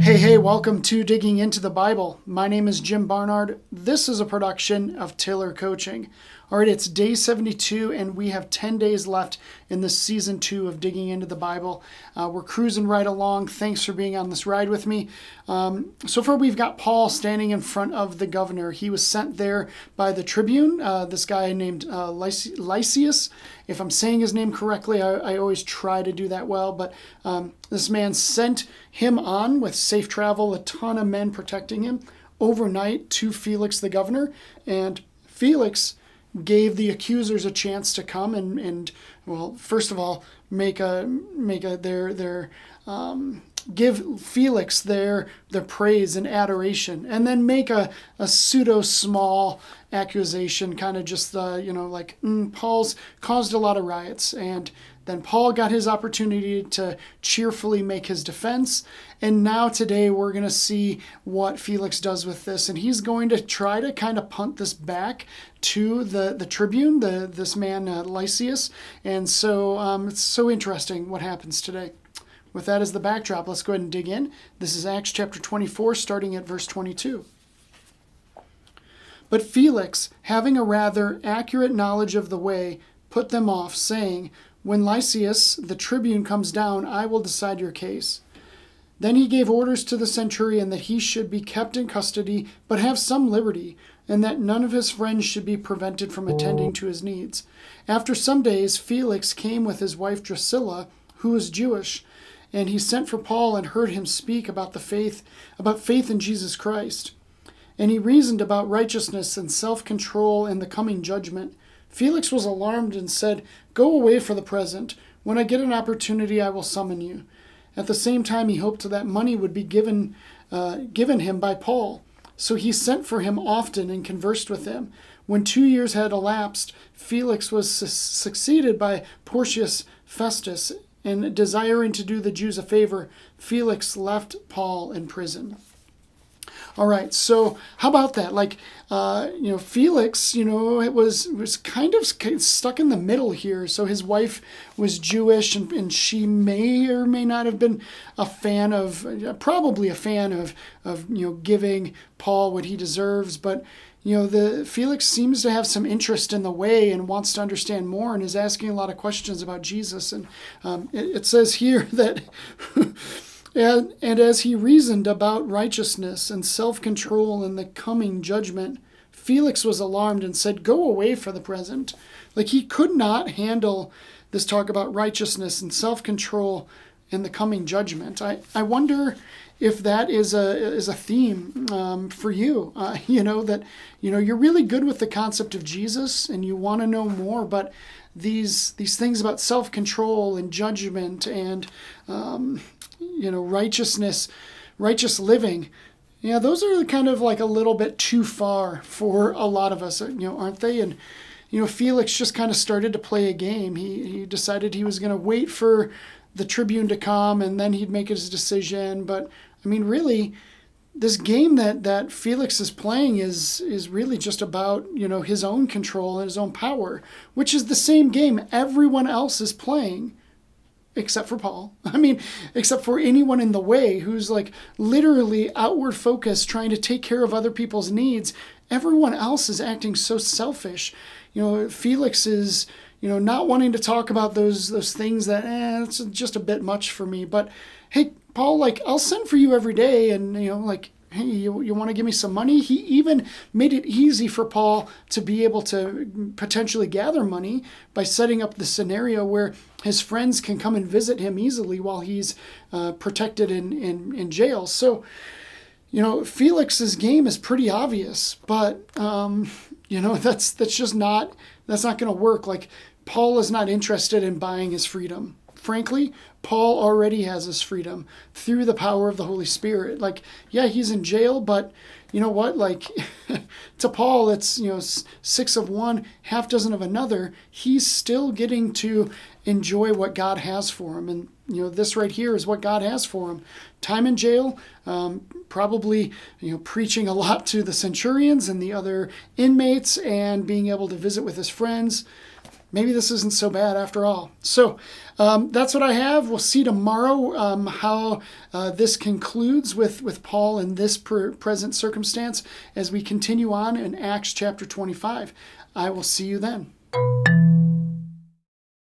Hey, welcome to Digging into the Bible. My name is Jim Barnard. This is a production of Taylor Coaching. All right, it's day 72, and we have 10 days left in this season 2 of Digging into the Bible. We're cruising right along. Thanks for being on this ride with me. So far, we've got Paul standing in front of the governor. He was sent there by the tribune, this guy named Lysias. If I'm saying his name correctly, I always try to do that well, but this man sent him on with safe travel, a ton of men protecting him, overnight to Felix the governor, and Felix gave the accusers a chance to come and well, first of all, give Felix their praise and adoration, and then make a pseudo small accusation, kind of just Paul's caused a lot of riots, and then Paul got his opportunity to cheerfully make his defense. And now today we're going to see what Felix does with this. And he's going to try to kind of punt this back to the tribune, this man Lysias. And so it's so interesting what happens today. With that as the backdrop, let's go ahead and dig in. This is Acts chapter 24, starting at verse 22. But Felix, having a rather accurate knowledge of the way, put them off, saying, "When Lysias, the tribune, comes down, I will decide your case." Then he gave orders to the centurion that he should be kept in custody, but have some liberty, and that none of his friends should be prevented from attending to his needs. After some days, Felix came with his wife Drusilla, who was Jewish, and he sent for Paul and heard him speak about faith in Jesus Christ. And he reasoned about righteousness and self-control and the coming judgment. Felix was alarmed and said, "Go away for the present. When I get an opportunity, I will summon you." At the same time, he hoped that money would be given him by Paul. So he sent for him often and conversed with him. When 2 years had elapsed, Felix was succeeded by Porcius Festus, and desiring to do the Jews a favor, Felix left Paul in prison. All right, so how about that? Felix, it was kind of stuck in the middle here. So his wife was Jewish, and she may or may not have been probably a fan of giving Paul what he deserves. But the Felix seems to have some interest in the way and wants to understand more, and is asking a lot of questions about Jesus. And it says here that. And as he reasoned about righteousness and self-control and the coming judgment, Felix was alarmed and said, "Go away for the present." He could not handle this talk about righteousness and self-control and the coming judgment. I wonder if that is a theme for you. That you're really good with the concept of Jesus and you want to know more, but these things about self-control and judgment and righteous living, those are kind of like a little bit too far for a lot of us, aren't they? And Felix just kind of started to play a game. He decided he was going to wait for the tribune to come and then he'd make his decision. But really, this game that Felix is playing is really just about his own control and his own power, which is the same game everyone else is playing. Except for Paul. Except for anyone in the way who's literally outward focused, trying to take care of other people's needs. Everyone else is acting so selfish. Felix is, not wanting to talk about those things that, it's just a bit much for me. But hey, Paul, I'll send for you every day, and hey, you want to give me some money? He even made it easy for Paul to be able to potentially gather money by setting up the scenario where his friends can come and visit him easily while he's protected in jail. So, Felix's game is pretty obvious, but, that's not going to work. Paul is not interested in buying his freedom. Frankly, Paul already has his freedom through the power of the Holy Spirit. He's in jail, but you know what? To Paul, it's, 6 of one, half dozen of another. He's still getting to enjoy what God has for him. And, this right here is what God has for him. Time in jail, probably, preaching a lot to the centurions and the other inmates and being able to visit with his friends. maybe this isn't so bad after all. So that's what I have. We'll see tomorrow how this concludes with Paul in this present circumstance as we continue on in Acts chapter 25. I will see you then.